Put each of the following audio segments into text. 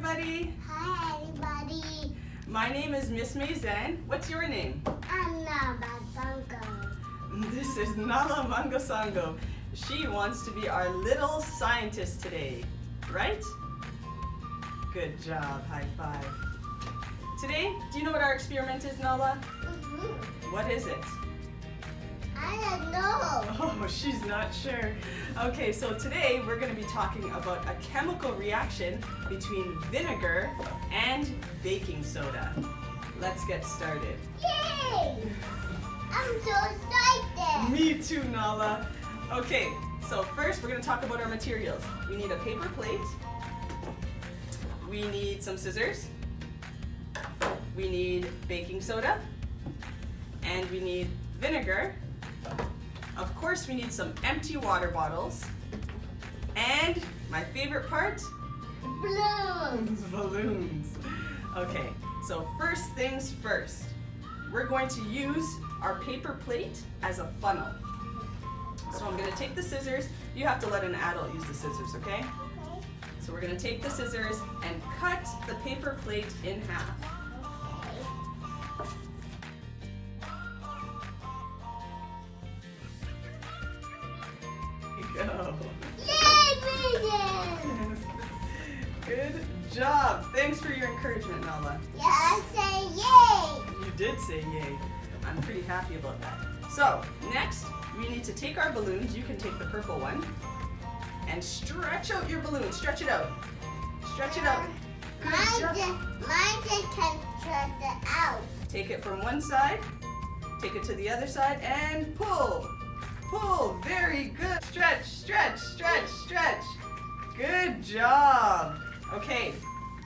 everybody. Hi everybody. My name is Miss Mazen. What's your name? I'm Nahla Sango. This is Nahla Sango. She wants to be our little scientist today, right? Good job. High five. Today, do you know what our experiment is, Nahla? What is it? I don't know. Oh, she's not sure. Okay, so today we're going to be talking about a chemical reaction between vinegar and baking soda. Let's get started. Yay! I'm so excited. Me too, Nahla. Okay, so first we're going to talk about our materials. We need a paper plate. We need some scissors. We need baking soda. And we need vinegar. Of course, we need some empty water bottles. And my favorite part? Balloons. Balloons. Okay, so first things first. We're going to use our paper plate as a funnel. So I'm going to take the scissors. You have to let an adult use the scissors, okay? Okay. So we're going to take the scissors and cut the paper plate in half. Go. Yay, Mason! Good job. Thanks for your encouragement, Nahla. Yeah, I say yay. You did say yay. I'm pretty happy about that. So, next, we need to take our balloons. You can take the purple one. And stretch out your balloon. Stretch it out. Stretch it out. Good job. Mine just can stretch it out. Take it from one side. Take it to the other side and pull. Pull. Very good. Stretch, stretch, stretch, stretch. Good job. Okay,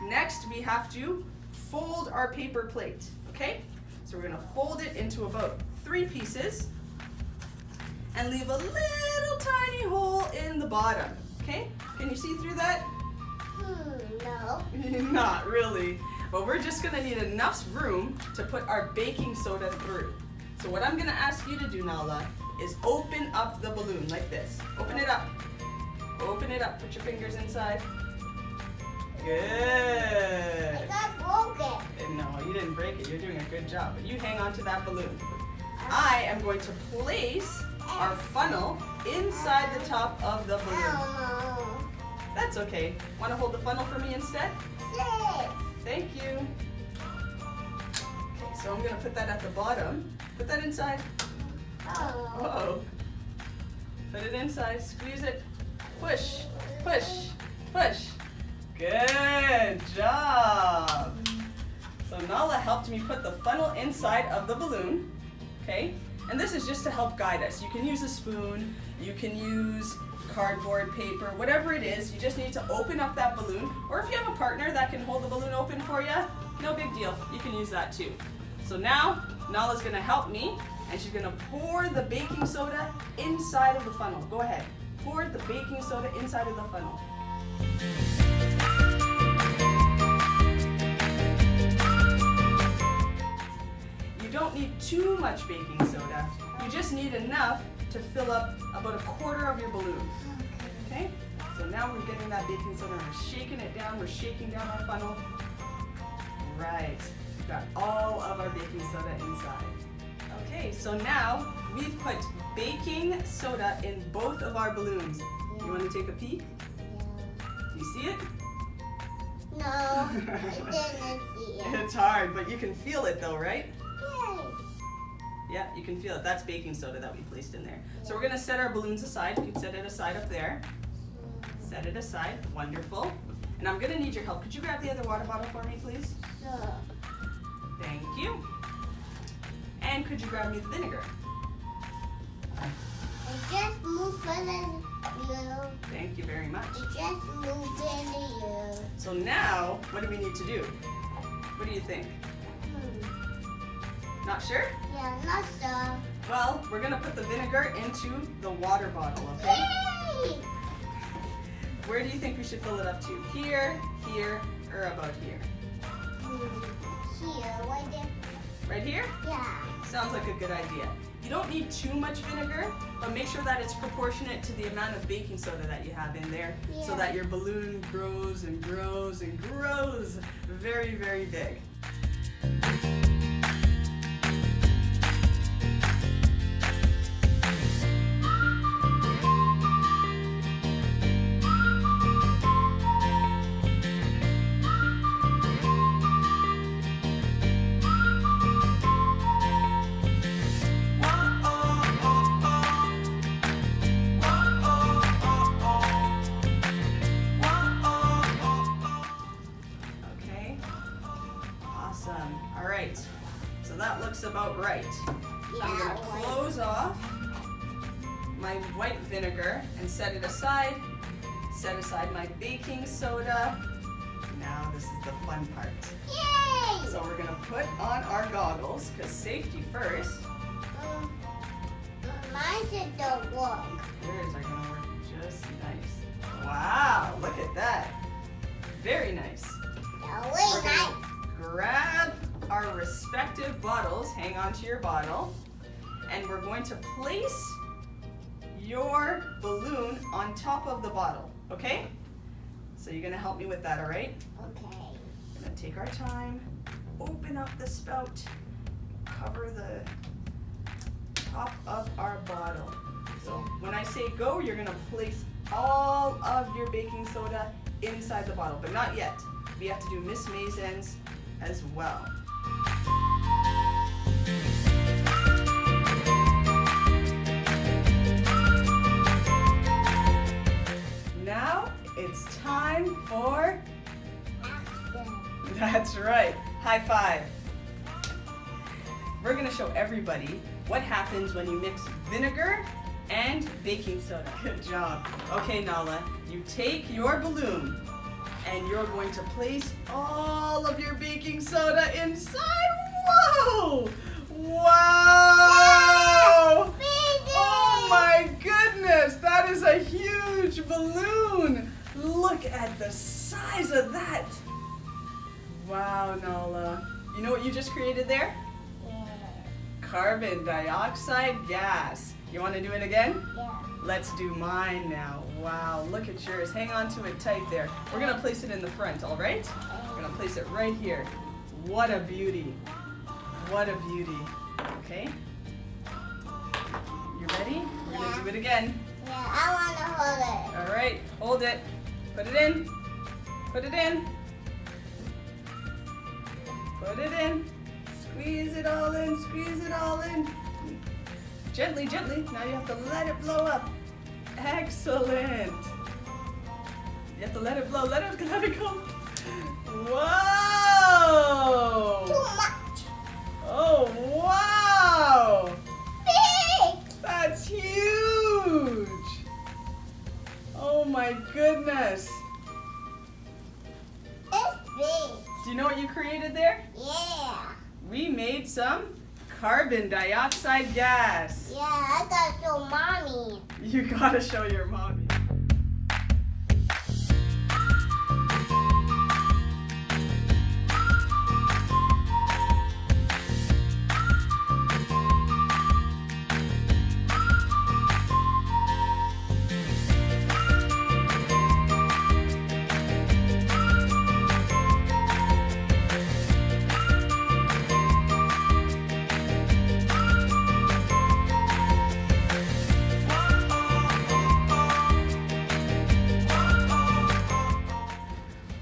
next we have to fold our paper plate. Okay, so we're going to fold it into about 3 pieces and leave a little tiny hole in the bottom. Okay, can you see through that? No. Not really, but we're just going to need enough room to put our baking soda through. So what I'm going to ask you to do, Nahla, is open up the balloon like this. Open it up. Open it up. Put your fingers inside. Good. I got broken. No, you didn't break it. You're doing a good job. But you hang on to that balloon. I am going to place our funnel inside the top of the balloon. Oh That's okay. Want to hold the funnel for me instead? no. Thank you. Okay, so I'm going to put that at the bottom. Put that inside. Oh. Uh-oh. Put it inside. Squeeze it. Push. Push. Push. Good job. So Nahla helped me put the funnel inside of the balloon. Okay? And this is just to help guide us. You can use a spoon. You can use cardboard, paper, whatever it is. You just need to open up that balloon. Or if you have a partner that can hold the balloon open for you, no big deal. You can use that too. So now Nahla's going to help me. And she's going to pour the baking soda inside of the funnel. Go ahead. Pour the baking soda inside of the funnel. You don't need too much baking soda. You just need enough to fill up about a quarter of your balloon. Okay? So now we're getting that baking soda and we're shaking it down. We're shaking down our funnel. Right. We've got all of our baking soda inside. Okay, so now we've put baking soda in both of our balloons. You want to take a peek? Do you see it? No, I didn't see it. It's hard, but you can feel it though, right? Yay. Yeah, you can feel it. That's baking soda that we placed in there. So we're going to set our balloons aside. You can set it aside up there. Set it aside. Wonderful. And I'm going to need your help. Could you grab the other water bottle for me, please? So, Thank you. And could you grab me the vinegar? I just moved further you. Thank you very much. I just moved into you. So now, what do we need to do? What do you think? Not sure? Yeah, not so. Well, we're going to put the vinegar into the water bottle, okay? Yay! Where do you think we should fill it up to? Here, here, or about here? Here, right there. Right here? Yeah. Sounds like a good idea. You don't need too much vinegar, but make sure that it's proportionate to the amount of baking soda that you have in there so Yeah. that your balloon grows and grows grows and grows very, very big. Awesome. All right. So that looks about right. I'm going to close off my white vinegar and set it aside. Set aside my baking soda. Now this is the fun part. Yay! So we're going to put on our goggles because safety first. Mine just don't work. Yours are going to work just nice. Wow, look at that. Very nice. Wait, nice. Grab our respective bottles, hang on to your bottle, and we're going to place your balloon on top of the bottle, okay? So you're gonna help me with that, all right? Okay. We're gonna take our time, open up the spout, cover the top of our bottle. So when I say go, you're gonna place all of your baking soda inside the bottle, but not yet. We have to do Miss Maison's as well. Now it's time for Action. That's right. High five. We're gonna show everybody what happens when you mix vinegar and baking soda. Good job. Okay, Nahla, you take your balloon and you're going to place all of your baking soda inside. Whoa! Wow! Oh my goodness, that is a huge balloon. Look at the size of that. Wow, Nahla. You know what you just created there? Yeah. Carbon dioxide gas. You want to do it again? Yeah. Let's do mine now. Wow, look at yours. Hang on to it tight there. We're going to place it in the front, all right? We're going to place it right here. What a beauty. What a beauty. Okay? You ready? We're going to do it again. Yeah, I want to hold it. All right, hold it. Put it in. Put it in. Put it in. Squeeze it all in. Squeeze it all in. Gently, gently. Now you have to let it blow up. Excellent. You have to let it blow. Let it go. Whoa! Too much. Oh, wow! Big. That's huge! Oh my goodness. It's big. Do you know what you created there? Yeah. We made some carbon dioxide gas. Yeah, I got to show mommy. You gotta show your mommy.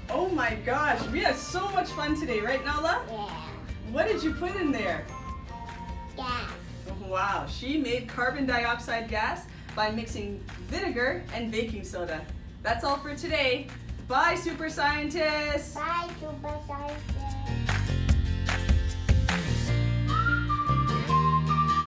Oh my gosh, we had so much fun today, right, Nahla? Yeah. What did you put in there? Gas. Wow, she made carbon dioxide gas by mixing vinegar and baking soda. That's all for today. Bye, super scientists! Bye, super science.